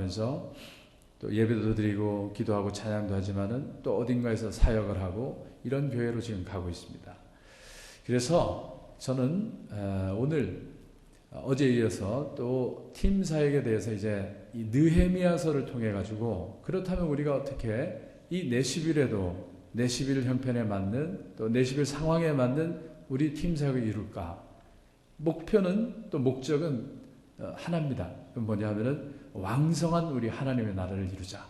나가면서 또 예배도 드리고 기도하고 찬양도 하지만은 또 어딘가에서 사역을 하고 이런 교회로 지금 가고 있습니다. 그래서 저는 오늘 어제에 이어서 또 팀 사역에 대해서 이제 이 느헤미야서를 통해 가지고 그렇다면 우리가 어떻게 이 내시빌에도 내시빌 형편에 맞는 또 내시빌 상황에 맞는 우리 팀 사역을 이룰까? 목표는 또 목적은 하나입니다. 그건 뭐냐면은 왕성한 우리 하나님의 나라를 이루자.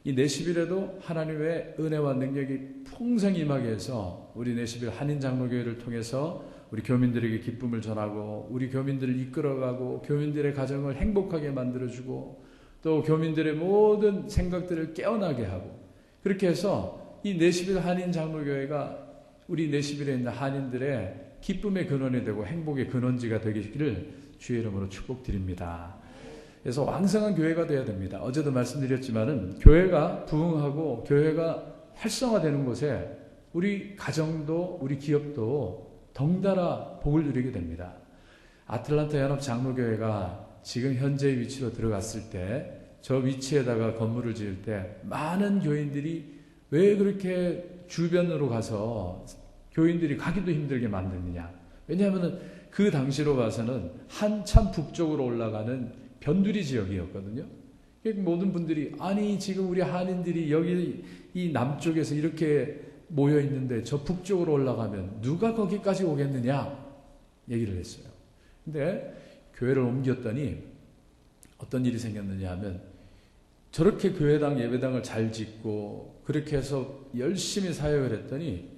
이 내시빌에도 하나님의 은혜와 능력이 풍성히 임하게 해서 우리 내시빌 한인장로교회를 통해서 우리 교민들에게 기쁨을 전하고 우리 교민들을 이끌어가고 교민들의 가정을 행복하게 만들어주고 또 교민들의 모든 생각들을 깨어나게 하고 그렇게 해서 이 내시빌 한인장로교회가 우리 내시빌에 있는 한인들의 기쁨의 근원이 되고 행복의 근원지가 되기를 주의 이름으로 축복드립니다. 그래서 왕성한 교회가 되어야 됩니다. 어제도 말씀드렸지만은 교회가 부흥하고 교회가 활성화되는 곳에 우리 가정도 우리 기업도 덩달아 복을 누리게 됩니다. 아틀란타 연합 장로교회가 지금 현재의 위치로 들어갔을 때 저 위치에다가 건물을 지을 때 많은 교인들이 왜 그렇게 주변으로 가서 교인들이 가기도 힘들게 만드느냐. 왜냐하면 그 당시로 봐서는 한참 북쪽으로 올라가는 변두리 지역이었거든요. 모든 분들이 아니 지금 우리 한인들이 여기 이 남쪽에서 이렇게 모여 있는데 저 북쪽으로 올라가면 누가 거기까지 오겠느냐 얘기를 했어요. 근데 교회를 옮겼더니 어떤 일이 생겼느냐 하면 저렇게 교회당 예배당을 잘 짓고 그렇게 해서 열심히 사역을 했더니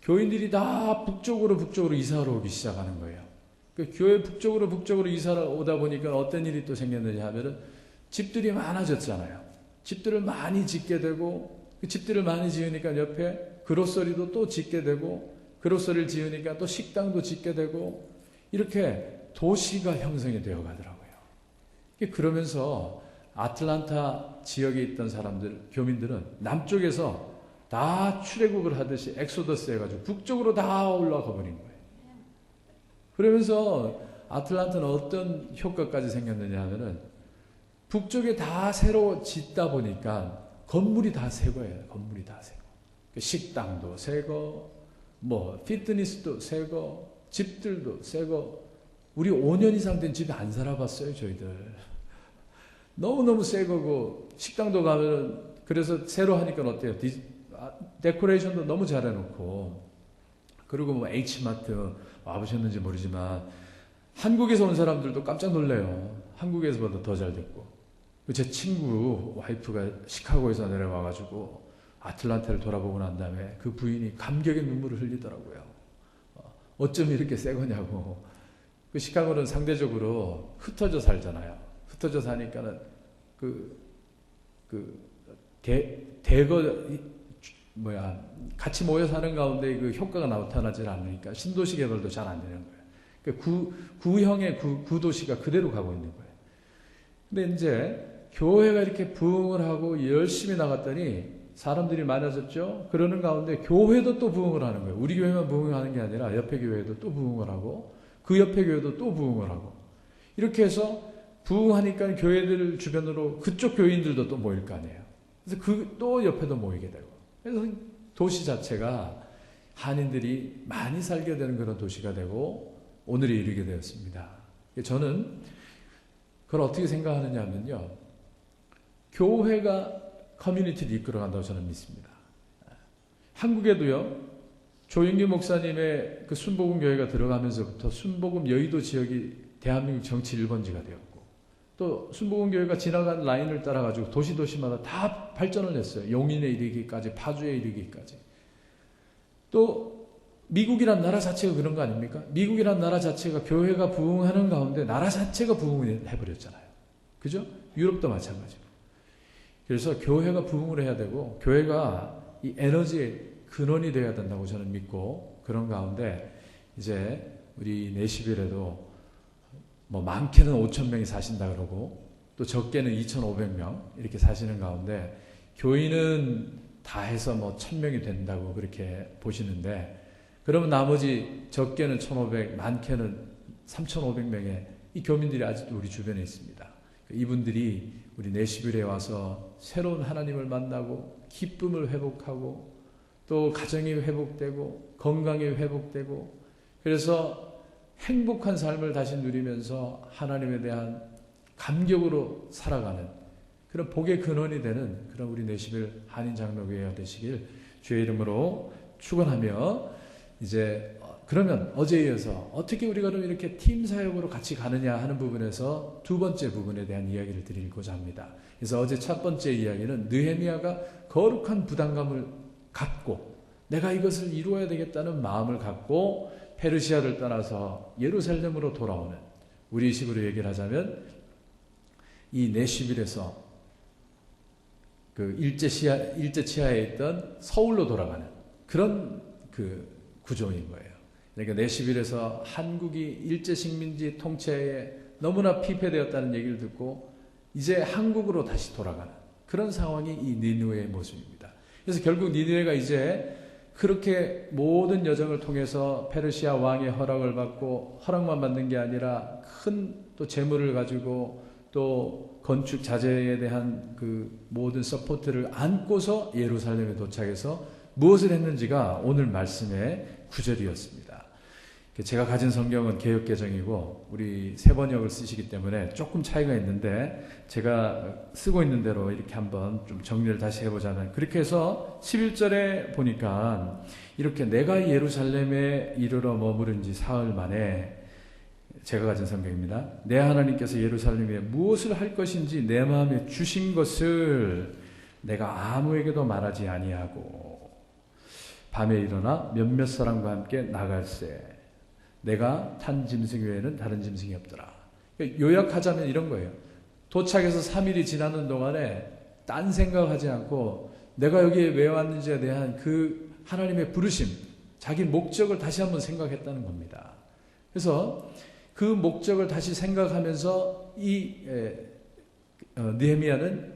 교인들이 다 북쪽으로 이사를 오기 시작하는 거예요. 그 교회 북쪽으로 이사를 오다 보니까 어떤 일이 또 생겼느냐 하면은 집들이 많아졌잖아요. 집들을 많이 짓게 되고 그 집들을 많이 지으니까 옆에 그로서리도 또 짓게 되고 그로서리를 지으니까 또 식당도 짓게 되고 이렇게 도시가 형성이 되어 가더라고요. 그러면서 아틀란타 지역에 있던 사람들, 교민들은 남쪽에서 다 출애굽을 하듯이 엑소더스 해가지고 북쪽으로 다 올라가 버린 거예요. 그러면서 아틀란타는 어떤 효과까지 생겼느냐 하면은 북쪽에 다 새로 짓다 보니까 건물이 다 새 거예요. 건물이 다 새 거. 식당도 새 거, 뭐 피트니스도 새 거, 집들도 새 거. 우리 5년 이상 된 집에 안 살아봤어요, 저희들. 너무너무 새 거고 식당도 가면은 그래서 새로 하니까 어때요? 데코레이션도 너무 잘 해놓고 그리고 뭐 H마트 와보셨는지 모르지만 한국에서 온 사람들도 깜짝 놀래요. 한국에서보다 더 잘 됐고 제 친구 와이프가 시카고에서 내려와가지고 아틀란타를 돌아보고 난 다음에 그 부인이 감격의 눈물을 흘리더라고요. 어쩜 이렇게 새 거냐고. 그 시카고는 상대적으로 흩어져 살잖아요. 흩어져 사니까는 같이 모여 사는 가운데 그 효과가 나타나질 않으니까 신도시 개발도 잘 안 되는 거예요. 구형의 구도시가 그대로 가고 있는 거예요. 근데 이제 교회가 이렇게 부흥을 하고 열심히 나갔더니 사람들이 많아졌죠. 그러는 가운데 교회도 또 부흥을 하는 거예요. 우리 교회만 부흥하는 게 아니라 옆에 교회도 또 부흥을 하고 그 옆에 교회도 또 부흥을 하고 이렇게 해서 부흥하니까 교회들 주변으로 그쪽 교인들도 또 모일 거 아니에요. 그래서 또 옆에도 모이게 되고. 그래서 도시 자체가 한인들이 많이 살게 되는 그런 도시가 되고 오늘에 이르게 되었습니다. 저는 그걸 어떻게 생각하느냐 하면요. 교회가 커뮤니티를 이끌어간다고 저는 믿습니다. 한국에도요. 조영기 목사님의 그 순복음교회가 들어가면서부터 순복음 여의도 지역이 대한민국 정치 1번지가 되었고 또 순복음교회가 지나간 라인을 따라가지고 도시마다 다 발전을 했어요. 용인에 이르기까지 파주에 이르기까지. 또 미국이란 나라 자체가 그런 거 아닙니까? 미국이란 나라 자체가 교회가 부흥하는 가운데 나라 자체가 부흥을 해버렸잖아요. 그죠? 유럽도 마찬가지고. 그래서 교회가 부흥을 해야 되고 교회가 이 에너지의 근원이 되어야 된다고 저는 믿고 그런 가운데 이제 우리 내시빌에도 뭐 많게는 5,000명이 사신다 그러고 또 적게는 2,500명 이렇게 사시는 가운데 교인은 다 해서 뭐 1,000명이 된다고 그렇게 보시는데 그러면 나머지 적게는 1,500, 많게는 3,500명의 이 교민들이 아직도 우리 주변에 있습니다. 이분들이 우리 내시빌에 와서 새로운 하나님을 만나고 기쁨을 회복하고 또 가정이 회복되고 건강이 회복되고 그래서 행복한 삶을 다시 누리면서 하나님에 대한 감격으로 살아가는 그런 복의 근원이 되는 그런 우리 내시빌 한인장로교회가 되시길 주의 이름으로 축원하며 이제 그러면 어제에 이어서 어떻게 우리가 그럼 이렇게 팀 사역으로 같이 가느냐 하는 부분에서 두 번째 부분에 대한 이야기를 드리고자 합니다. 그래서 어제 첫 번째 이야기는 느헤미야가 거룩한 부담감을 갖고 내가 이것을 이루어야 되겠다는 마음을 갖고 페르시아를 떠나서 예루살렘으로 돌아오는 우리식으로 얘기를 하자면 이 내시빌에서 그 일제 치하에 있던 서울로 돌아가는 그런 그 구조인 거예요. 그러니까 내시빌에서 한국이 일제 식민지 통치에 너무나 피폐되었다는 얘기를 듣고 이제 한국으로 다시 돌아가는 그런 상황이 이 니느웨의 모습입니다. 그래서 결국 니느웨가 이제 그렇게 모든 여정을 통해서 페르시아 왕의 허락을 받고 허락만 받는 게 아니라 큰 또 재물을 가지고 또 건축 자재에 대한 그 모든 서포트를 안고서 예루살렘에 도착해서 무엇을 했는지가 오늘 말씀의 구절이었습니다. 제가 가진 성경은 개역개정이고 우리 새번역을 쓰시기 때문에 조금 차이가 있는데 제가 쓰고 있는 대로 이렇게 한번 좀 정리를 다시 해보자면 그렇게 해서 11절에 보니까 이렇게 내가 예루살렘에 이르러 머무른 지 사흘 만에 제가 가진 성경입니다. 내 하나님께서 예루살렘에 무엇을 할 것인지 내 마음에 주신 것을 내가 아무에게도 말하지 아니하고 밤에 일어나 몇몇 사람과 함께 나갈새 내가 탄 짐승 외에는 다른 짐승이 없더라. 요약하자면 이런 거예요. 도착해서 3일이 지나는 동안에 딴 생각하지 않고 내가 여기에 왜 왔는지에 대한 그 하나님의 부르심, 자기 목적을 다시 한번 생각했다는 겁니다. 그래서 그 목적을 다시 생각하면서 이 느헤미야는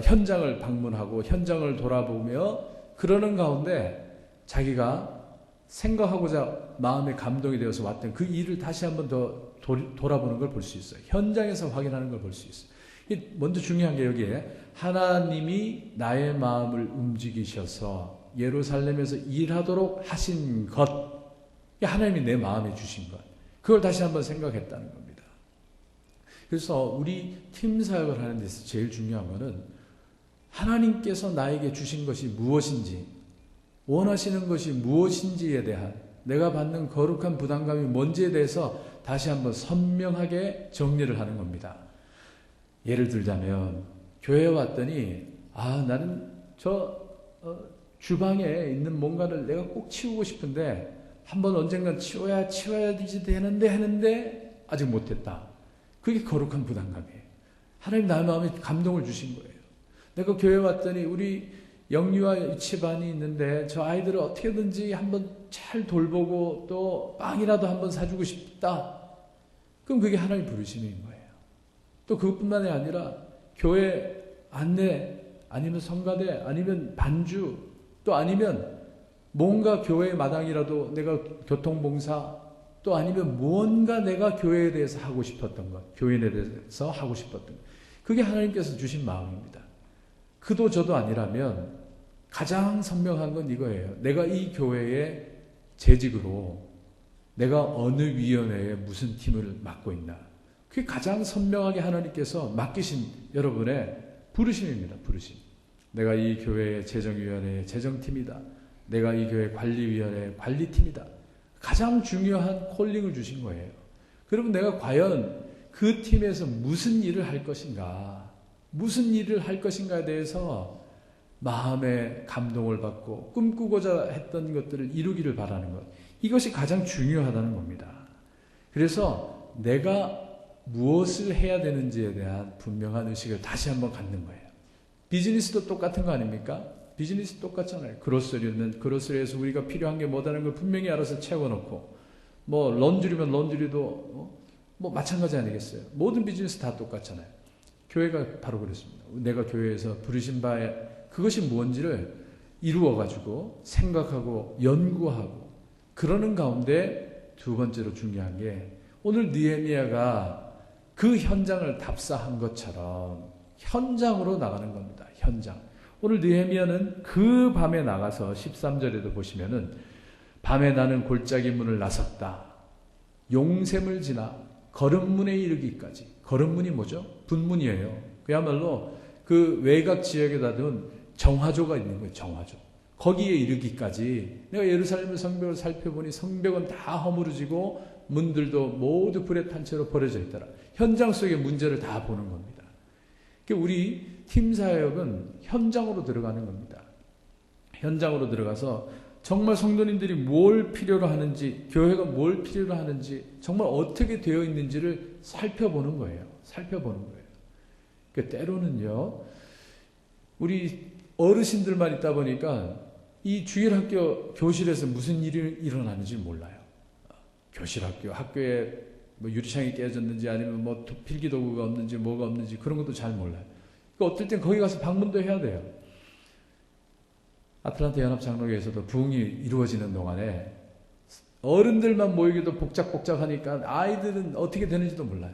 현장을 방문하고 현장을 돌아보며 그러는 가운데 자기가 생각하고자 마음에 감동이 되어서 왔던 그 일을 다시 한번 더 돌아보는 걸 볼 수 있어요. 현장에서 확인하는 걸 볼 수 있어요. 먼저 중요한 게 여기에 하나님이 나의 마음을 움직이셔서 예루살렘에서 일하도록 하신 것, 하나님이 내 마음에 주신 것, 그걸 다시 한번 생각했다는 겁니다. 그래서 우리 팀 사역을 하는 데서 제일 중요한 것은 하나님께서 나에게 주신 것이 무엇인지, 원하시는 것이 무엇인지에 대한 내가 받는 거룩한 부담감이 뭔지에 대해서 다시 한번 선명하게 정리를 하는 겁니다. 예를 들자면 교회에 왔더니 나는 주방에 있는 뭔가를 내가 꼭 치우고 싶은데 한번 언젠간 치워야지 되는데 했는데 아직 못했다. 그게 거룩한 부담감이에요. 하나님 나의 마음에 감동을 주신 거예요. 내가 교회에 왔더니 우리 영유아 유치반이 있는데 저 아이들을 어떻게든지 한번 잘 돌보고 또 빵이라도 한번 사주고 싶다. 그럼 그게 하나님 부르심인 거예요. 또 그것뿐만이 아니라 교회 안내 아니면 성가대 아니면 반주 또 아니면 뭔가 교회 마당이라도 내가 교통봉사 또 아니면 무언가 내가 교회에 대해서 하고 싶었던 것, 교회에 대해서 하고 싶었던 것, 그게 하나님께서 주신 마음입니다. 그도 저도 아니라면 가장 선명한 건 이거예요. 내가 이 교회의 재직으로 내가 어느 위원회에 무슨 팀을 맡고 있나, 그게 가장 선명하게 하나님께서 맡기신 여러분의 부르심입니다. 부르심. 내가 이 교회의 재정위원회의 재정팀이다. 내가 이 교회 관리위원회의 관리팀이다. 가장 중요한 콜링을 주신 거예요. 그러면 내가 과연 그 팀에서 무슨 일을 할 것인가, 무슨 일을 할 것인가에 대해서 마음의 감동을 받고 꿈꾸고자 했던 것들을 이루기를 바라는 것, 이것이 가장 중요하다는 겁니다. 그래서 내가 무엇을 해야 되는지에 대한 분명한 의식을 다시 한번 갖는 거예요. 비즈니스도 똑같은 거 아닙니까? 비즈니스 똑같잖아요. 그로서리는 그로서리에서 우리가 필요한 게 뭐다는 걸 분명히 알아서 채워놓고, 뭐 런쥬리면 런쥬리도 뭐 마찬가지 아니겠어요? 모든 비즈니스 다 똑같잖아요. 교회가 바로 그렇습니다. 내가 교회에서 부르신 바에 그것이 뭔지를 이루어가지고 생각하고 연구하고 그러는 가운데 두 번째로 중요한 게 오늘 느헤미야가 그 현장을 답사한 것처럼 현장으로 나가는 겁니다. 현장. 오늘 느헤미야는 그 밤에 나가서 13절에도 보시면은 밤에 나는 골짜기 문을 나섰다. 용샘을 지나 거름문에 이르기까지. 거름문이 뭐죠? 분문이에요. 그야말로 그 외곽 지역에다 둔 정화조가 있는 거예요. 정화조. 거기에 이르기까지 내가 예루살렘 성벽을 살펴보니 성벽은 다 허물어지고 문들도 모두 불에 탄 채로 버려져 있더라. 현장 속의 문제를 다 보는 겁니다. 우리 팀 사역은 현장으로 들어가는 겁니다. 현장으로 들어가서 정말 성도님들이 뭘 필요로 하는지, 교회가 뭘 필요로 하는지, 정말 어떻게 되어 있는지를 살펴보는 거예요. 살펴보는 거예요. 때로는요, 우리 어르신들만 있다 보니까 이 주일학교 교실에서 무슨 일이 일어나는지 몰라요. 교실학교, 학교에 뭐 유리창이 깨졌는지 아니면 뭐 필기도구가 없는지 뭐가 없는지 그런 것도 잘 몰라요. 그러니까 어떨 땐 거기 가서 방문도 해야 돼요. 아틀란타 연합장로교에서도 부흥이 이루어지는 동안에 어른들만 모이기도 복작복작하니까 아이들은 어떻게 되는지도 몰라요.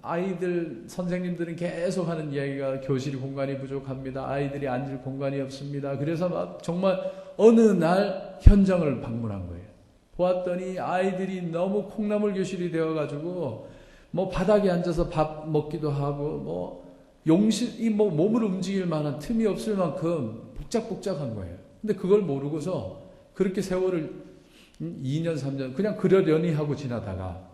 아이들, 선생님들은 계속 하는 이야기가 교실 공간이 부족합니다. 아이들이 앉을 공간이 없습니다. 그래서 막 정말 어느 날 현장을 방문한 거예요. 보았더니 아이들이 너무 콩나물 교실이 되어가지고 뭐 바닥에 앉아서 밥 먹기도 하고 뭐 용실, 뭐 몸을 움직일 만한 틈이 없을 만큼 복작복작한 거예요. 근데 그걸 모르고서 그렇게 세월을 2년, 3년 그냥 그러려니 하고 지나다가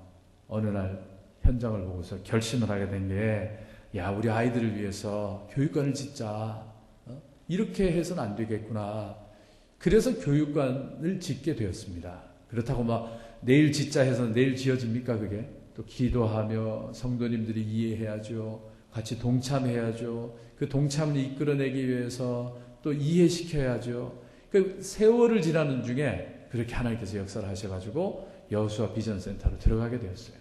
어느 날 현장을 보고서 결심을 하게 된 게, 야, 우리 아이들을 위해서 교육관을 짓자. 이렇게 해서는 안 되겠구나. 그래서 교육관을 짓게 되었습니다. 그렇다고 막 내일 짓자 해서 내일 지어집니까 그게? 또 기도하며 성도님들이 이해해야죠. 같이 동참해야죠. 그 동참을 이끌어내기 위해서 또 이해시켜야죠. 그 세월을 지나는 중에 그렇게 하나님께서 역사를 하셔가지고 여호수아 비전센터로 들어가게 되었어요.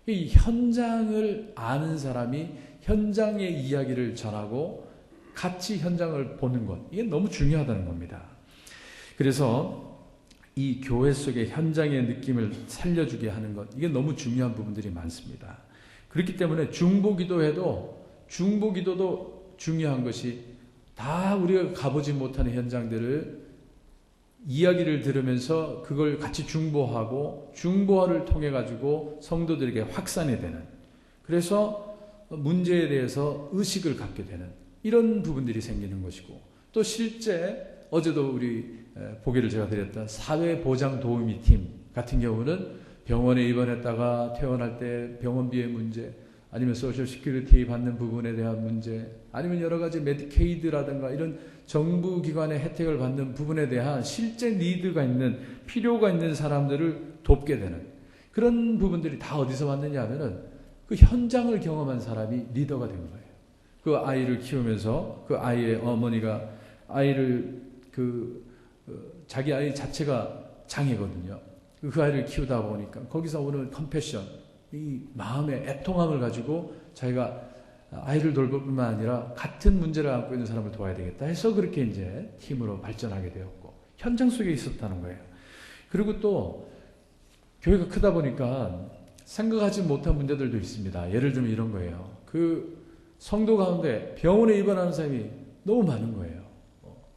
이 현장을 아는 사람이 현장의 이야기를 전하고 같이 현장을 보는 것, 이게 너무 중요하다는 겁니다. 그래서 이 교회 속의 현장의 느낌을 살려주게 하는 것, 이게 너무 중요한 부분들이 많습니다. 그렇기 때문에 중보기도도 중요한 것이 다 우리가 가보지 못하는 현장들을 이야기를 들으면서 그걸 같이 중보하고 중보를 통해 가지고 성도들에게 확산이 되는, 그래서 문제에 대해서 의식을 갖게 되는 이런 부분들이 생기는 것이고, 또 실제 어제도 우리 보기를 제가 드렸던 사회보장 도우미 팀 같은 경우는 병원에 입원했다가 퇴원할 때 병원비의 문제, 아니면 소셜 시큐리티 받는 부분에 대한 문제, 아니면 여러 가지 메디케이드라든가 이런 정부 기관의 혜택을 받는 부분에 대한 실제 니드가 있는, 필요가 있는 사람들을 돕게 되는 그런 부분들이 다 어디서 왔느냐 하면은 그 현장을 경험한 사람이 리더가 된 거예요. 그 아이를 키우면서 그 아이의 어머니가 아이를 자기 아이 자체가 장애거든요. 그 아이를 키우다 보니까 거기서 오는 컴패션, 이 마음의 애통함을 가지고 자기가 아이를 돌볼 뿐만 아니라 같은 문제를 안고 있는 사람을 도와야 되겠다 해서 그렇게 이제 팀으로 발전하게 되었고, 현장 속에 있었다는 거예요. 그리고 또 교회가 크다 보니까 생각하지 못한 문제들도 있습니다. 예를 들면 이런 거예요. 그 성도 가운데 병원에 입원하는 사람이 너무 많은 거예요.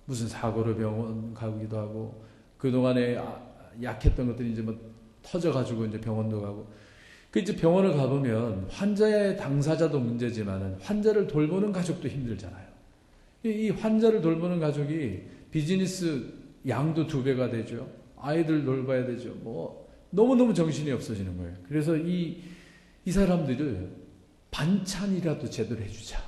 무슨 사고로 병원 가기도 하고, 그동안에 약했던 것들이 이제 뭐 터져가지고 이제 병원도 가고, 그 이제 병원을 가보면 환자의 당사자도 문제지만은 환자를 돌보는 가족도 힘들잖아요. 이 환자를 돌보는 가족이 비즈니스 양도 2배가 되죠. 아이들 돌봐야 되죠. 뭐 너무너무 정신이 없어지는 거예요. 그래서 이 사람들을 반찬이라도 제대로 해주자.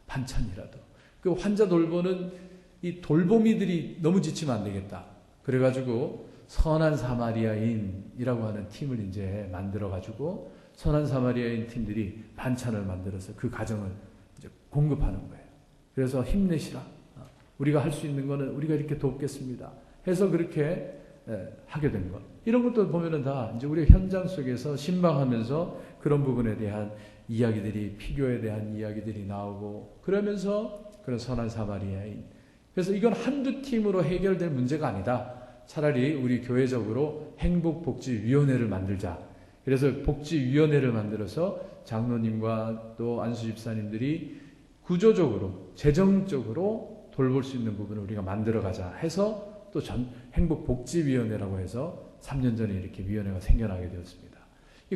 반찬이라도. 그 환자 돌보는 이 돌보미들이 너무 지치면 안 되겠다. 그래가지고 선한 사마리아인이라고 하는 팀을 이제 만들어가지고 선한 사마리아인 팀들이 반찬을 만들어서 그 가정을 이제 공급하는 거예요. 그래서 힘내시라. 우리가 할 수 있는 거는 우리가 이렇게 돕겠습니다. 해서 그렇게 하게 된 것. 이런 것도 보면은 다 이제 우리 현장 속에서 신방하면서 그런 부분에 대한 이야기들이, 피교에 대한 이야기들이 나오고, 그러면서 그런 선한 사마리아인. 그래서 이건 한두 팀으로 해결될 문제가 아니다. 차라리 우리 교회적으로 행복복지위원회를 만들자. 그래서 복지위원회를 만들어서 장로님과 또 안수 집사님들이 구조적으로, 재정적으로 돌볼 수 있는 부분을 우리가 만들어가자 해서 또 행복복지위원회라고 해서 3년 전에 이렇게 위원회가 생겨나게 되었습니다.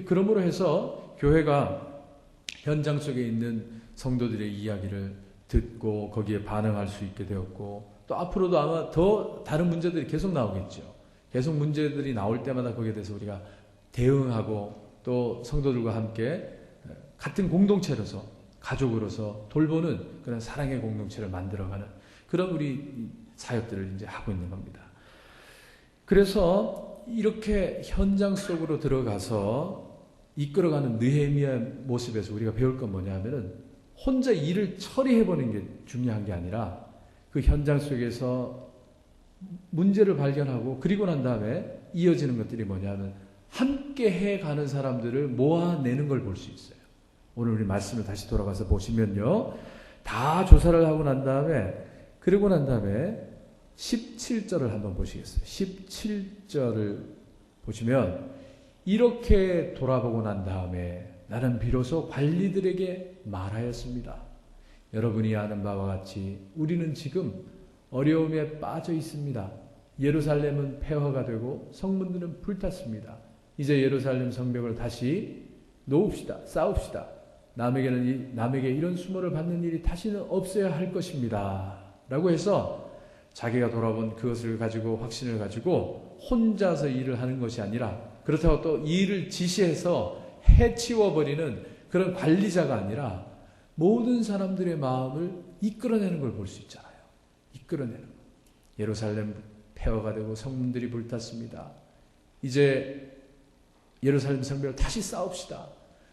그러므로 해서 교회가 현장 속에 있는 성도들의 이야기를 듣고 거기에 반응할 수 있게 되었고, 또 앞으로도 아마 더 다른 문제들이 계속 나오겠죠. 계속 문제들이 나올 때마다 거기에 대해서 우리가 대응하고 또 성도들과 함께 같은 공동체로서, 가족으로서 돌보는 그런 사랑의 공동체를 만들어가는 그런 우리 사역들을 이제 하고 있는 겁니다. 그래서 이렇게 현장 속으로 들어가서 이끌어가는 느헤미야 모습에서 우리가 배울 건 뭐냐면은 혼자 일을 처리해보는 게 중요한 게 아니라 그 현장 속에서 문제를 발견하고 그리고 난 다음에 이어지는 것들이 뭐냐면 함께 해가는 사람들을 모아내는 걸 볼 수 있어요. 오늘 우리 말씀을 다시 돌아가서 보시면요. 다 조사를 하고 난 다음에, 그리고 난 다음에 17절을 한번 보시겠어요. 17절을 보시면 이렇게 돌아보고 난 다음에 나는 비로소 관리들에게 말하였습니다. 여러분이 아는 바와 같이 우리는 지금 어려움에 빠져 있습니다. 예루살렘은 폐허가 되고 성문들은 불탔습니다. 이제 예루살렘 성벽을 다시 놓읍시다. 싸웁시다. 남에게 이런 수모를 받는 일이 다시는 없어야 할 것입니다. 라고 해서 자기가 돌아본 그것을 가지고, 확신을 가지고 혼자서 일을 하는 것이 아니라, 그렇다고 또 일을 지시해서 해치워버리는 그런 관리자가 아니라 모든 사람들의 마음을 이끌어내는 걸 볼 수 있잖아요. 이끌어내는 것. 예루살렘 폐허가 되고 성문들이 불탔습니다. 이제 예루살렘 성벽을 다시 싸웁시다.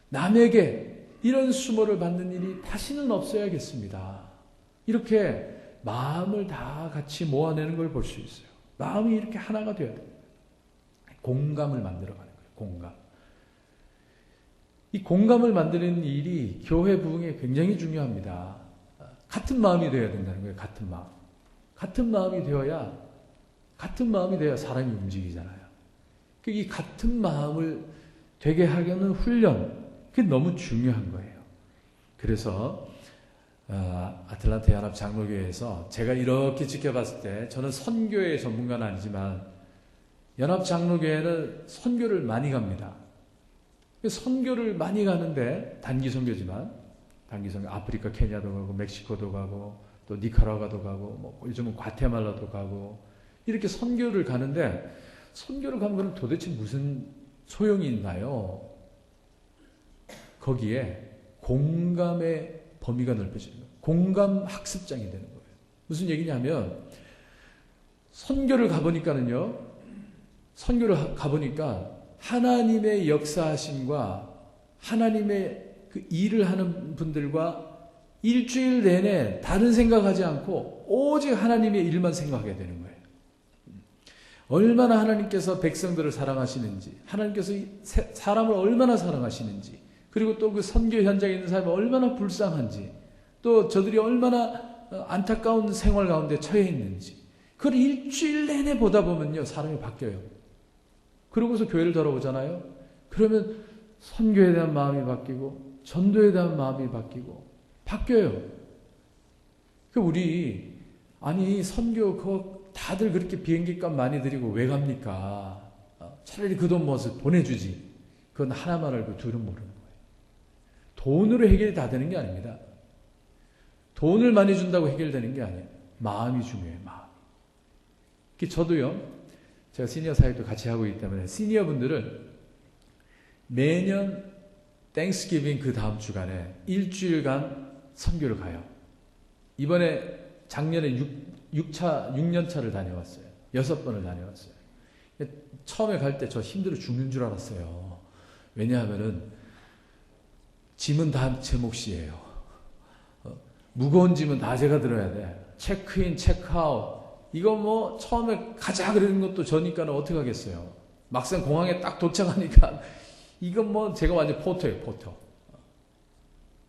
남에게 이런 수모를 받는 일이 다시는 없어야겠습니다. 이렇게 마음을 다 같이 모아내는 걸 볼 수 있어요. 마음이 이렇게 하나가 되어야 돼요. 공감을 만들어가는 거예요. 공감. 이 공감을 만드는 일이 교회 부흥에 굉장히 중요합니다. 같은 마음이 되어야 된다는 거예요. 같은 마음. 같은 마음이 되어야 사람이 움직이잖아요. 이 같은 마음을 되게 하려는 훈련, 그게 너무 중요한 거예요. 그래서 아틀란타 연합 장로교회에서 제가 이렇게 지켜봤을 때, 저는 선교의 전문가는 아니지만 연합 장로교회는 선교를 많이 갑니다. 선교를 많이 가는데 단기 선교지만, 아프리카 케냐도 가고 멕시코도 가고 또 니카라과도 가고 뭐 요즘은 과테말라도 가고 이렇게 선교를 가는데, 선교를 가면 그럼 도대체 무슨 소용이 있나요? 거기에 공감의 범위가 넓혀지는 거예요. 공감 학습장이 되는 거예요. 무슨 얘기냐면, 선교를 가보니까 하나님의 역사하심과 하나님의 그 일을 하는 분들과 일주일 내내 다른 생각하지 않고 오직 하나님의 일만 생각하게 되는 거예요. 얼마나 하나님께서 백성들을 사랑하시는지, 하나님께서 사람을 얼마나 사랑하시는지, 그리고 또 그 선교 현장에 있는 사람이 얼마나 불쌍한지, 또 저들이 얼마나 안타까운 생활 가운데 처해 있는지, 그걸 일주일 내내 보다 보면요, 사람이 바뀌어요. 그러고서 교회를 돌아오잖아요. 그러면 선교에 대한 마음이 바뀌고 전도에 대한 마음이 바뀌어요. 우리 선교 그거 다들 그렇게 비행기값 많이 들이고 왜 갑니까? 차라리 그 돈 모아서 보내주지. 그건 하나만 알고 둘은 모르는 거예요. 돈으로 해결이 다 되는 게 아닙니다. 돈을 많이 준다고 해결되는 게 아니에요. 마음이 중요해요. 마음. 저도요, 제가 시니어 사역도 같이 하고 있기 때문에 시니어 분들은 매년 땡스기빙 그 다음 주간에 일주일간 선교를 가요. 이번에 작년에 6년 차를 다녀왔어요. 6번을 다녀왔어요. 처음에 갈 때 저 힘들어 죽는 줄 알았어요. 왜냐하면은 짐은 다 제 몫이에요. 무거운 짐은 다 제가 들어야 돼. 체크인, 체크아웃. 이거 뭐 처음에 가자 그러는 것도 저니까는 어떻게 하겠어요. 막상 공항에 딱 도착하니까 이건 뭐 제가 완전 포터예요.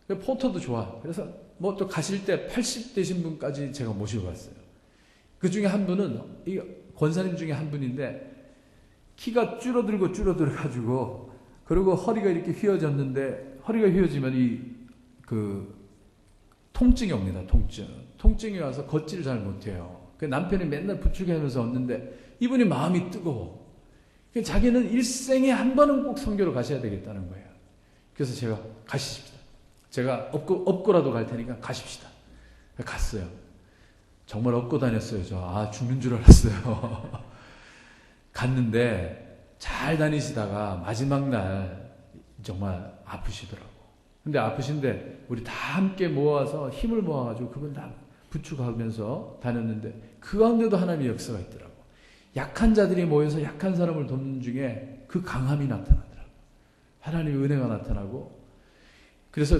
포터도 좋아. 그래서 뭐 또 가실 때 80 되신 분까지 제가 모시고 갔어요. 그 중에 한 분은, 이 권사님 중에 한 분인데 키가 줄어들어가지고 그리고 허리가 이렇게 휘어졌는데, 허리가 휘어지면 통증이 옵니다. 통증이 와서 걷지를 잘 못해요. 그 남편이 맨날 부축하면서 얻는데 이분이 마음이 뜨거워. 자기는 일생에 한 번은 꼭 선교로 가셔야 되겠다는 거예요. 그래서 제가 가시십시다. 제가 업고라도 갈 테니까 가십시다. 갔어요. 정말 업고 다녔어요. 죽는 줄 알았어요. 갔는데 잘 다니시다가 마지막 날 정말 아프시더라고. 근데 아프신데 우리 다 함께 모아서 힘을 모아가지고 그분 다 부축하면서 다녔는데 그 가운데도 하나님의 역사가 있더라고. 약한 자들이 모여서 약한 사람을 돕는 중에 그 강함이 나타나더라고. 하나님의 은혜가 나타나고. 그래서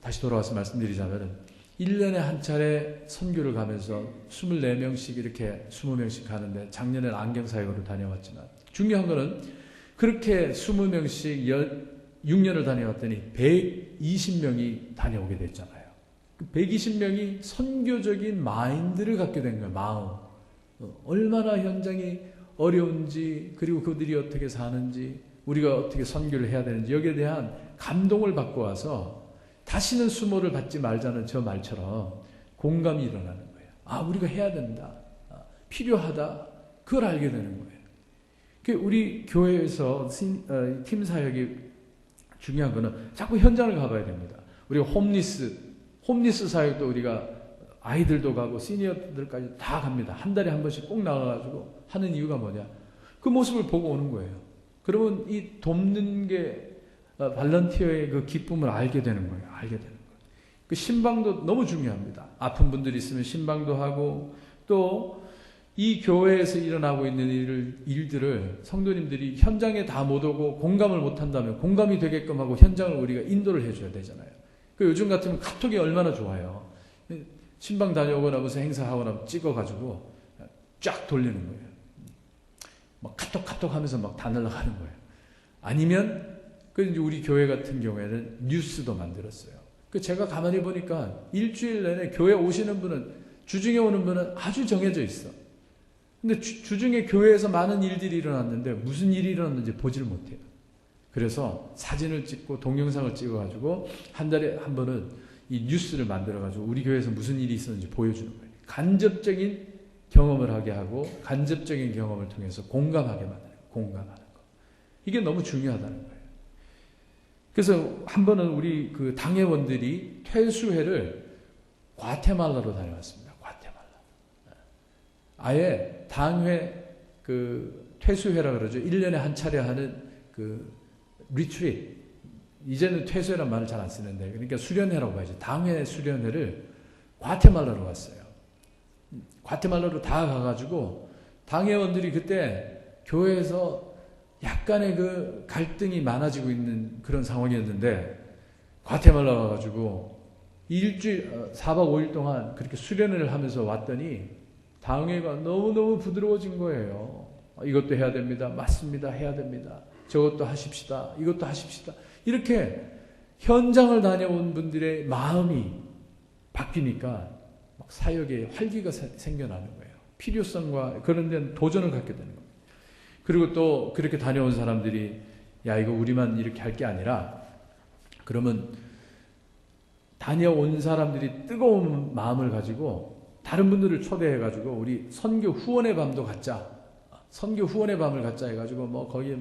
다시 돌아와서 말씀드리자면 1년에 한 차례 선교를 가면서 24명씩 이렇게 20명씩 가는데, 작년에는 안경사역으로 다녀왔지만 중요한 거는 그렇게 20명씩 6년을 다녀왔더니 120명이 다녀오게 됐잖아요. 120명이 선교적인 마인드를 갖게 된 거예요. 마음. 얼마나 현장이 어려운지, 그리고 그들이 어떻게 사는지, 우리가 어떻게 선교를 해야 되는지, 여기에 대한 감동을 받고 와서 다시는 수모를 받지 말자는 저 말처럼 공감이 일어나는 거예요. 우리가 해야 된다. 필요하다. 그걸 알게 되는 거예요. 우리 교회에서 팀 사역이 중요한 거는 자꾸 현장을 가봐야 됩니다. 우리가 홈리스 사역도 우리가 아이들도 가고 시니어들까지 다 갑니다. 한 달에 한 번씩 꼭 나가가지고 하는 이유가 뭐냐? 그 모습을 보고 오는 거예요. 그러면 이 돕는 게 발런티어의 그 기쁨을 알게 되는 거예요. 그 신방도 너무 중요합니다. 아픈 분들이 있으면 신방도 하고, 또 이 교회에서 일어나고 있는 일들을 성도님들이 현장에 다 못 오고 공감을 못 한다면 공감이 되게끔 하고 현장을 우리가 인도를 해줘야 되잖아요. 요즘 같으면 카톡이 얼마나 좋아요. 신방 다녀오거나 무슨 행사하거나 찍어가지고 쫙 돌리는 거예요. 막 카톡 하면서 막 다 날아가는 거예요. 아니면 이제 우리 교회 같은 경우에는 뉴스도 만들었어요. 제가 가만히 보니까 일주일 내내 교회 오시는 분은, 주중에 오는 분은 아주 정해져 있어. 근데 주중에 교회에서 많은 일들이 일어났는데 무슨 일이 일어났는지 보지를 못해요. 그래서 사진을 찍고 동영상을 찍어가지고 한 달에 한 번은 이 뉴스를 만들어가지고 우리 교회에서 무슨 일이 있었는지 보여주는 거예요. 간접적인 경험을 하게 하고, 간접적인 경험을 통해서 공감하게 만드는 거예요. 공감하는 거. 이게 너무 중요하다는 거예요. 그래서 한 번은 우리 그 당회원들이 퇴수회를 과테말라로 다녀왔습니다. 아예 당회 퇴수회라 그러죠. 1년에 한 차례 하는 리트릿. 이제는 퇴수회란 말을 잘 안 쓰는데, 그러니까 수련회라고 봐야죠. 당회 수련회를 과테말라로 갔어요. 과테말라로 다 가가지고 당회원들이 그때 교회에서 약간의 그 갈등이 많아지고 있는 그런 상황이었는데, 과테말라 가가지고 4박 5일 동안 그렇게 수련회를 하면서 왔더니 당회가 너무너무 부드러워진 거예요. 이것도 해야 됩니다. 맞습니다. 해야 됩니다. 저것도 하십시다. 이것도 하십시다. 이렇게 현장을 다녀온 분들의 마음이 바뀌니까 막 사역에 활기가 생겨나는 거예요. 필요성과 그런 데는 도전을 갖게 되는 거예요. 그리고 또 그렇게 다녀온 사람들이, 야, 이거 우리만 이렇게 할 게 아니라, 그러면 다녀온 사람들이 뜨거운 마음을 가지고 다른 분들을 초대해가지고 우리 선교 후원의 밤도 갖자. 선교 후원의 밤을 갖자 해가지고 거기에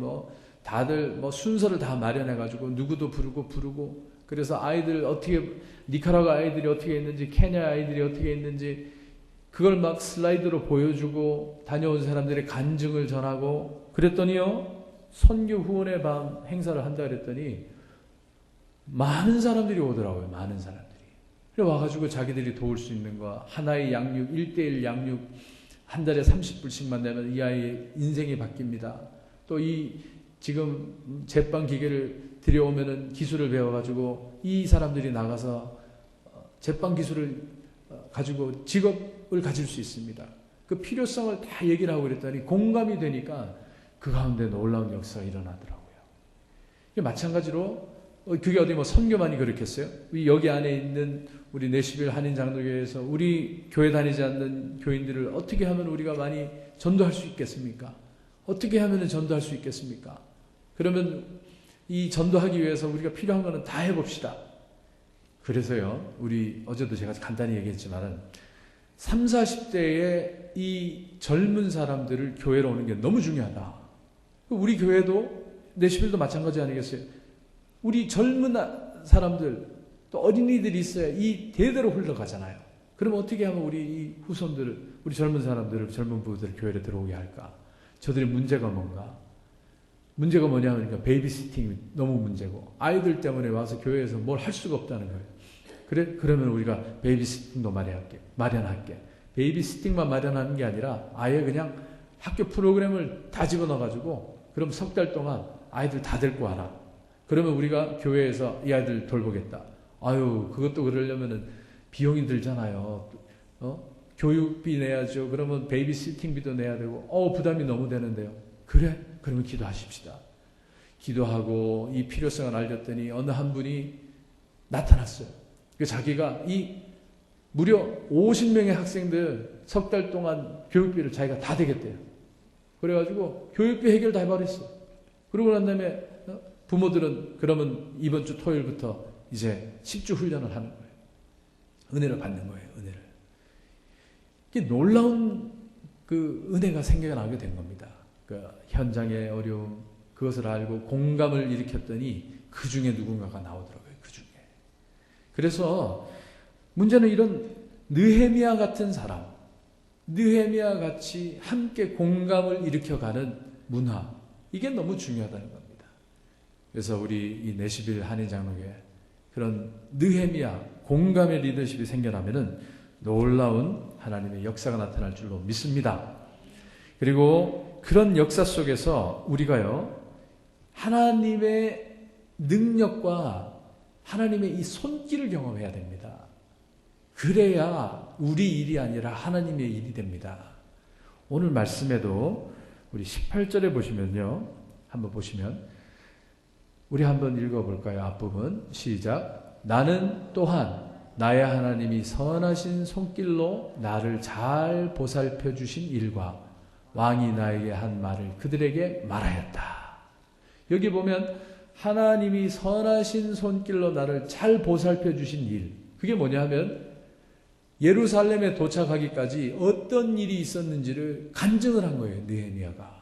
다들 순서를 다 마련해가지고 누구도 부르고, 그래서 아이들 어떻게, 니카라과 아이들이 어떻게 있는지, 케냐 아이들이 어떻게 있는지 그걸 막 슬라이드로 보여주고 다녀온 사람들의 간증을 전하고, 그랬더니요, 선교 후원의 밤 행사를 한다 그랬더니 많은 사람들이 오더라고요. 많은 사람들이. 그래 와가지고 자기들이 도울 수 있는 거, 하나의 양육, 1:1 양육 한 달에 30불씩만 내면 이 아이의 인생이 바뀝니다. 또 지금 제빵 기계를 들여오면은 기술을 배워가지고 이 사람들이 나가서 제빵 기술을 가지고 직업을 가질 수 있습니다. 그 필요성을 다 얘기를 하고 그랬더니 공감이 되니까 그 가운데 놀라운 역사가 일어나더라고요. 마찬가지로 그게 어디 선교만이 그렇겠어요? 여기 안에 있는 우리 내시빌 한인장로교회에서 우리 교회 다니지 않는 교인들을 어떻게 하면 우리가 많이 전도할 수 있겠습니까? 어떻게 하면 전도할 수 있겠습니까? 그러면 이 전도하기 위해서 우리가 필요한 거는 다 해봅시다. 그래서요, 우리 어제도 제가 간단히 얘기했지만은 30, 40대의 이 젊은 사람들을 교회로 오는 게 너무 중요하다. 우리 교회도 내시빌도 마찬가지 아니겠어요? 우리 젊은 사람들 또 어린이들이 있어야 이 대대로 흘러가잖아요. 그러면 어떻게 하면 우리 이 후손들을, 우리 젊은 사람들을, 젊은 부부들을 교회로 들어오게 할까? 저들의 문제가 뭔가? 문제가 뭐냐면 그러니까 베이비시팅이 너무 문제고 아이들 때문에 와서 교회에서 뭘 할 수가 없다는 거예요. 그래? 그러면 우리가 베이비시팅도 마련할게. 베이비시팅만 마련하는 게 아니라 아예 그냥 학교 프로그램을 다 집어넣어가지고 그럼 석 달 동안 아이들 다 데리고 와라. 그러면 우리가 교회에서 이 아이들 돌보겠다. 아유, 그것도 그러려면은 비용이 들잖아요. 교육비 내야죠. 그러면 베이비시팅비도 내야 되고, 부담이 너무 되는데요. 그래? 그러면 기도하십시다. 기도하고 이 필요성을 알렸더니 어느 한 분이 나타났어요. 자기가 이 무려 50명의 학생들 석 달 동안 교육비를 자기가 다 대겠대요. 그래가지고 교육비 해결 다 해버렸어요. 그러고 난 다음에 부모들은 그러면 이번 주 토요일부터 이제 10주 훈련을 하는 거예요. 은혜를 받는 거예요. 은혜를. 이게 놀라운 그 은혜가 생겨나게 된 겁니다. 그 현장의 어려움, 그것을 알고 공감을 일으켰더니 그 중에 누군가가 나오더라고요. 그 중에. 그래서 문제는 이런 느헤미야 같은 사람, 느헤미야 같이 함께 공감을 일으켜가는 문화, 이게 너무 중요하다는 겁니다. 그래서 우리 이 내시빌 한인장로교회 그런 느헤미야 공감의 리더십이 생겨나면은 놀라운 하나님의 역사가 나타날 줄로 믿습니다. 그리고 그런 역사 속에서 우리가요, 하나님의 능력과 하나님의 이 손길을 경험해야 됩니다. 그래야 우리 일이 아니라 하나님의 일이 됩니다. 오늘 말씀에도 우리 18절에 보시면요, 한번 보시면 우리 한번 읽어볼까요? 앞부분 시작. 나는 또한 나의 하나님이 선하신 손길로 나를 잘 보살펴 주신 일과 왕이 나에게 한 말을 그들에게 말하였다. 여기 보면 하나님이 선하신 손길로 나를 잘 보살펴 주신 일, 그게 뭐냐 하면 예루살렘에 도착하기까지 어떤 일이 있었는지를 간증을 한 거예요. 느헤미야가.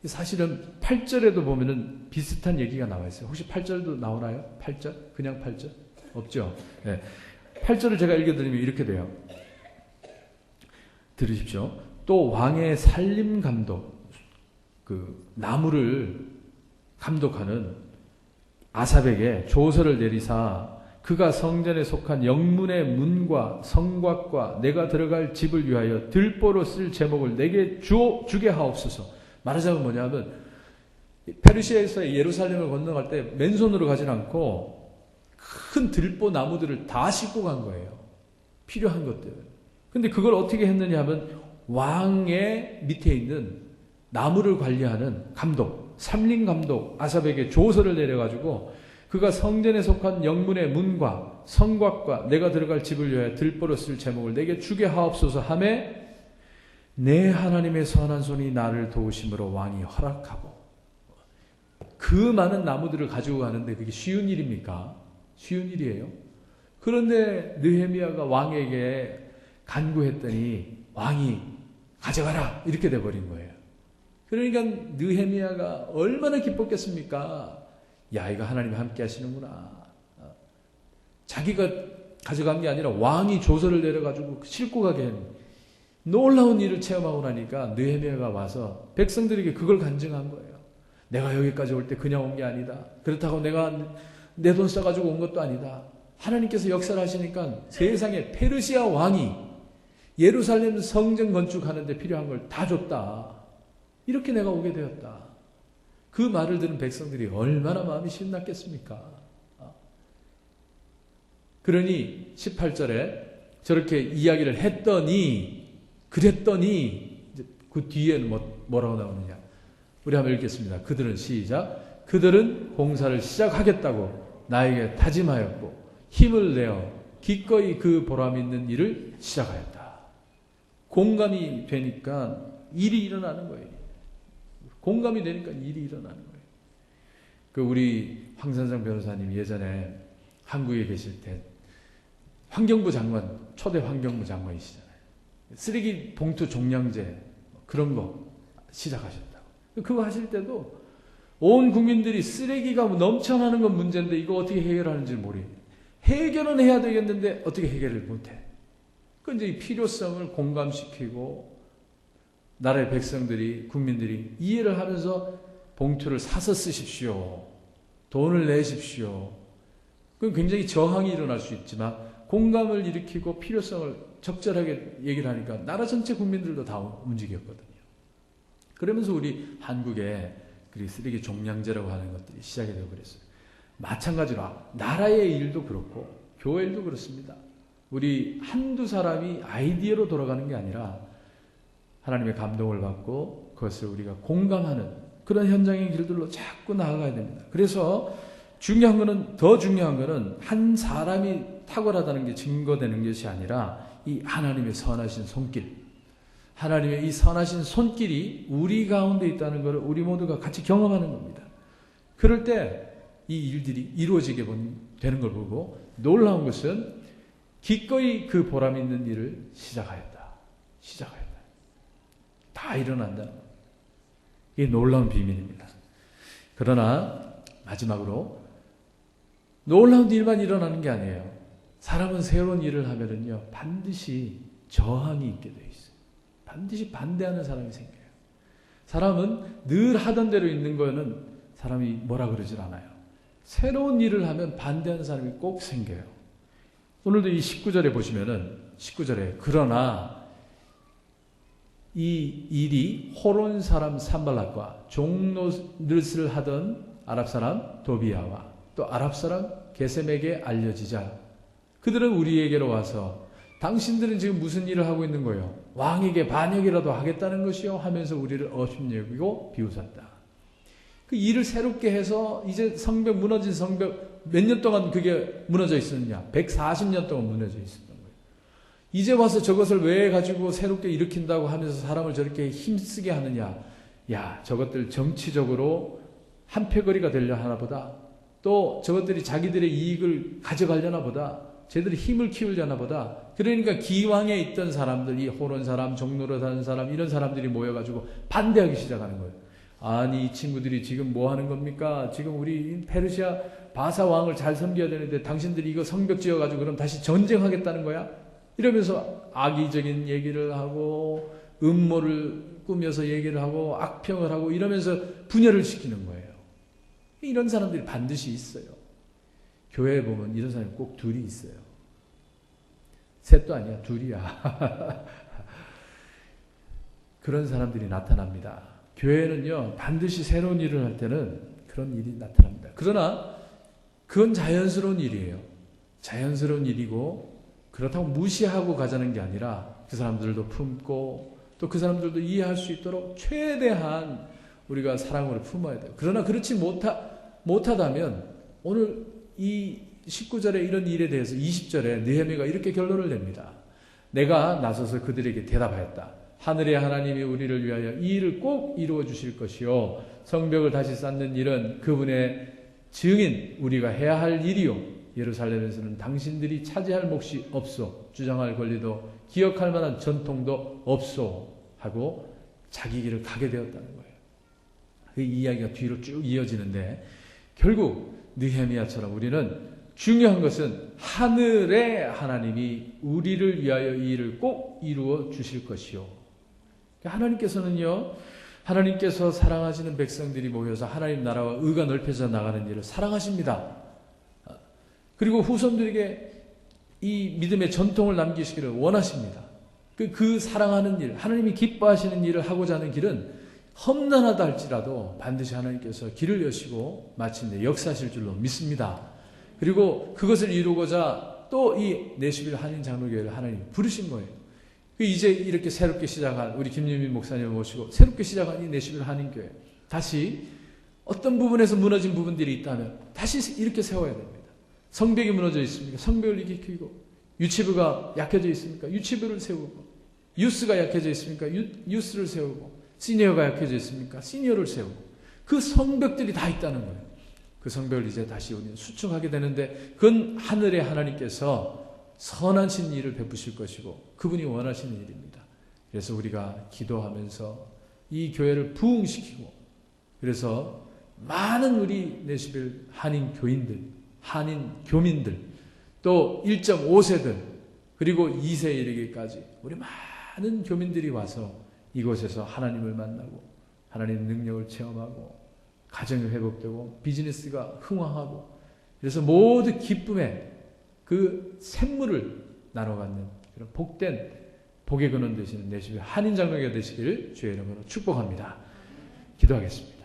사실은 8절에도 보면은 비슷한 얘기가 나와 있어요. 혹시 8절도 나오나요? 8절? 그냥 8절? 없죠? 네. 8절을 제가 읽어드리면 이렇게 돼요. 들으십시오. 또 왕의 살림 감독, 그 나무를 감독하는 아삽에게 조서를 내리사 그가 성전에 속한 영문의 문과 성곽과 내가 들어갈 집을 위하여 들보로 쓸 제목을 내게 주게 하옵소서. 말하자면 뭐냐면 페르시아에서 예루살렘을 건너갈 때 맨손으로 가진 않고 큰 들보 나무들을 다 싣고 간 거예요. 필요한 것들. 근데 그걸 어떻게 했느냐 하면 왕의 밑에 있는 나무를 관리하는 감독, 삼림 감독 아삽에게 조서를 내려가지고 그가 성전에 속한 영문의 문과 성곽과 내가 들어갈 집을 위하여 들보로 쓸 제목을 내게 주게 하옵소서 하매 내 하나님의 선한 손이 나를 도우심으로 왕이 허락하고. 그 많은 나무들을 가지고 가는데 그게 쉬운 일입니까? 쉬운 일이에요. 그런데 느헤미야가 왕에게 간구했더니 왕이 가져가라 이렇게 돼버린 거예요. 그러니까 느헤미야가 얼마나 기뻤겠습니까? 야, 이거 하나님이 함께 하시는구나. 자기가 가져간 게 아니라 왕이 조서를 내려가지고 싣고 가게 했는 놀라운 일을 체험하고 나니까 느헤미야가 와서 백성들에게 그걸 간증한 거예요. 내가 여기까지 올 때 그냥 온 게 아니다. 그렇다고 내가 내 돈 써가지고 온 것도 아니다. 하나님께서 역사를 하시니까 세상에 페르시아 왕이 예루살렘 성전 건축하는데 필요한 걸 다 줬다. 이렇게 내가 오게 되었다. 그 말을 들은 백성들이 얼마나 마음이 신났겠습니까? 그러니 18절에 저렇게 이야기를 했더니 그랬더니 그 뒤에는 뭐라고 나오느냐? 우리 한번 읽겠습니다. 그들은 시작. 그들은 공사를 시작하겠다고 나에게 다짐하였고 힘을 내어 기꺼이 그 보람 있는 일을 시작하였다. 공감이 되니까 일이 일어나는 거예요. 공감이 되니까 일이 일어나는 거예요. 우리 황선성 변호사님 예전에 한국에 계실 때 환경부 장관, 초대 환경부 장관이시잖아요. 쓰레기 봉투 종량제 그런 거 시작하셨다고. 그거 하실 때도 온 국민들이 쓰레기가 넘쳐나는 건 문제인데 이거 어떻게 해결하는지 모르겠어요. 해결은 해야 되겠는데 어떻게 해결을 못해. 그 이제 이 필요성을 공감시키고 나라의 백성들이, 국민들이 이해를 하면서 봉투를 사서 쓰십시오. 돈을 내십시오. 그건 굉장히 저항이 일어날 수 있지만 공감을 일으키고 필요성을 적절하게 얘기를 하니까 나라 전체 국민들도 다 움직였거든요. 그러면서 우리 한국에 쓰레기 종량제라고 하는 것들이 시작이 되고 그랬어요. 마찬가지로 나라의 일도 그렇고 교회 일도 그렇습니다. 우리 한두 사람이 아이디어로 돌아가는 게 아니라 하나님의 감동을 받고 그것을 우리가 공감하는 그런 현장의 길들로 자꾸 나아가야 됩니다. 그래서 더 중요한 거는 한 사람이 탁월하다는 게 증거되는 것이 아니라 이 하나님의 선하신 손길, 하나님의 이 선하신 손길이 우리 가운데 있다는 것을 우리 모두가 같이 경험하는 겁니다. 그럴 때 이 일들이 이루어지게 되는 걸 보고 놀라운 것은 기꺼이 그 보람 있는 일을 시작하였다. 다 일어난다는 것. 이게 놀라운 비밀입니다. 그러나 마지막으로 놀라운 일만 일어나는 게 아니에요. 사람은 새로운 일을 하면은요 반드시 저항이 있게 돼 있어요. 반드시 반대하는 사람이 생겨요. 사람은 늘 하던 대로 있는 거는 사람이 뭐라 그러질 않아요. 새로운 일을 하면 반대하는 사람이 꼭 생겨요. 오늘도 이 19절에 보시면은 19절에 그러나 이 일이 호론 사람 산발락과 종노릇을 하던 아랍 사람 도비아와 또 아랍 사람 게셈에게 알려지자 그들은 우리에게로 와서 당신들은 지금 무슨 일을 하고 있는 거예요? 왕에게 반역이라도 하겠다는 것이요? 하면서 우리를 업신여기고 비웃었다. 그 일을 새롭게 해서 이제 성벽 무너진 성벽 몇 년 동안 그게 무너져 있었느냐? 140년 동안 무너져 있었던 거예요. 이제 와서 저것을 왜 가지고 새롭게 일으킨다고 하면서 사람을 저렇게 힘쓰게 하느냐? 야, 저것들 정치적으로 한패거리가 되려 하나 보다. 또 저것들이 자기들의 이익을 가져가려나 보다. 쟤들이 힘을 키우려나 보다. 그러니까 기왕에 있던 사람들, 이 호론 사람, 종노릇 하는 사람, 이런 사람들이 모여가지고 반대하기 시작하는 거예요. 아니, 이 친구들이 지금 뭐 하는 겁니까? 지금 우리 페르시아 바사 왕을 잘 섬겨야 되는데 당신들이 이거 성벽 지어가지고 그럼 다시 전쟁하겠다는 거야? 이러면서 악의적인 얘기를 하고 음모를 꾸며서 얘기를 하고 악평을 하고 이러면서 분열을 시키는 거예요. 이런 사람들이 반드시 있어요. 교회에 보면 이런 사람이 꼭 둘이 있어요. 셋도 아니야, 둘이야. 그런 사람들이 나타납니다. 교회는요, 반드시 새로운 일을 할 때는 그런 일이 나타납니다. 그러나 그건 자연스러운 일이에요. 자연스러운 일이고 그렇다고 무시하고 가자는 게 아니라 그 사람들도 품고 또 그 사람들도 이해할 수 있도록 최대한 우리가 사랑으로 품어야 돼요. 그러나 그렇지 못하다면 오늘 이 19절에 이런 일에 대해서 20절에 느헤미야가 이렇게 결론을 냅니다. 내가 나서서 그들에게 대답하였다. 하늘의 하나님이 우리를 위하여 이 일을 꼭 이루어 주실 것이요 성벽을 다시 쌓는 일은 그분의 증인 우리가 해야 할 일이요 예루살렘에서는 당신들이 차지할 몫이 없소 주장할 권리도 기억할 만한 전통도 없소 하고 자기 길을 가게 되었다는 거예요. 그 이야기가 뒤로 쭉 이어지는데 결국 느헤미야처럼 우리는 중요한 것은 하늘의 하나님이 우리를 위하여 이 일을 꼭 이루어 주실 것이요. 하나님께서는요, 하나님께서 사랑하시는 백성들이 모여서 하나님 나라와 의가 넓혀져 나가는 일을 사랑하십니다. 그리고 후손들에게 이 믿음의 전통을 남기시기를 원하십니다. 그 사랑하는 일, 하나님이 기뻐하시는 일을 하고자 하는 길은 험난하다 할지라도 반드시 하나님께서 길을 여시고 마침내 역사하실 줄로 믿습니다. 그리고 그것을 이루고자 또 이 내시빌 한인 장로교회를 하나님 부르신 거예요. 이제 이렇게 새롭게 시작한 우리 김유민 목사님을 모시고 새롭게 시작한 이 내시빌 한인교회 다시 어떤 부분에서 무너진 부분들이 있다면 다시 이렇게 세워야 됩니다. 성벽이 무너져 있습니까? 성벽을 일으키고 유치부가 약해져 있습니까? 유치부를 세우고 유스가 약해져 있습니까? 유스를 세우고 시니어가 약해져 있습니까? 시니어를 세우고 그 성벽들이 다 있다는 거예요. 그 성벽을 이제 다시 우리는 수축하게 되는데 그건 하늘의 하나님께서 선하신 일을 베푸실 것이고 그분이 원하시는 일입니다. 그래서 우리가 기도하면서 이 교회를 부흥시키고 그래서 많은 우리 내시빌 한인 교인들, 한인 교민들 또 1.5세들 그리고 2세에 이르기까지 우리 많은 교민들이 와서 이곳에서 하나님을 만나고 하나님의 능력을 체험하고 가정이 회복되고 비즈니스가 흥황하고 그래서 모두 기쁨의 그 샘물을 나눠 갖는 그런 복된 복의 근원 되시는 내시빌 한인 장로교가 되시기를 주의 이름으로 축복합니다. 기도하겠습니다.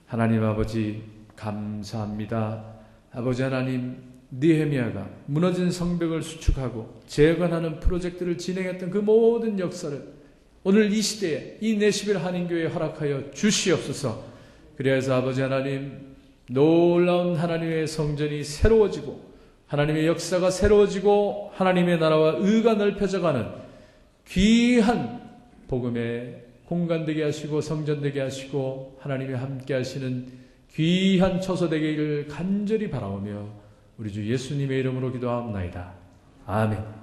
하나님 아버지 감사합니다. 아버지 하나님 느헤미야가 무너진 성벽을 수축하고 재건하는 프로젝트를 진행했던 그 모든 역사를 오늘 이 시대에 이 내시빌 한인교회에 허락하여 주시옵소서. 그래서 아버지 하나님 놀라운 하나님의 성전이 새로워지고 하나님의 역사가 새로워지고 하나님의 나라와 의가 넓혀져가는 귀한 복음의 공간 되게 하시고 성전 되게 하시고 하나님이 함께 하시는 귀한 처소 되기를 간절히 바라오며 우리 주 예수님의 이름으로 기도하옵나이다. 아멘.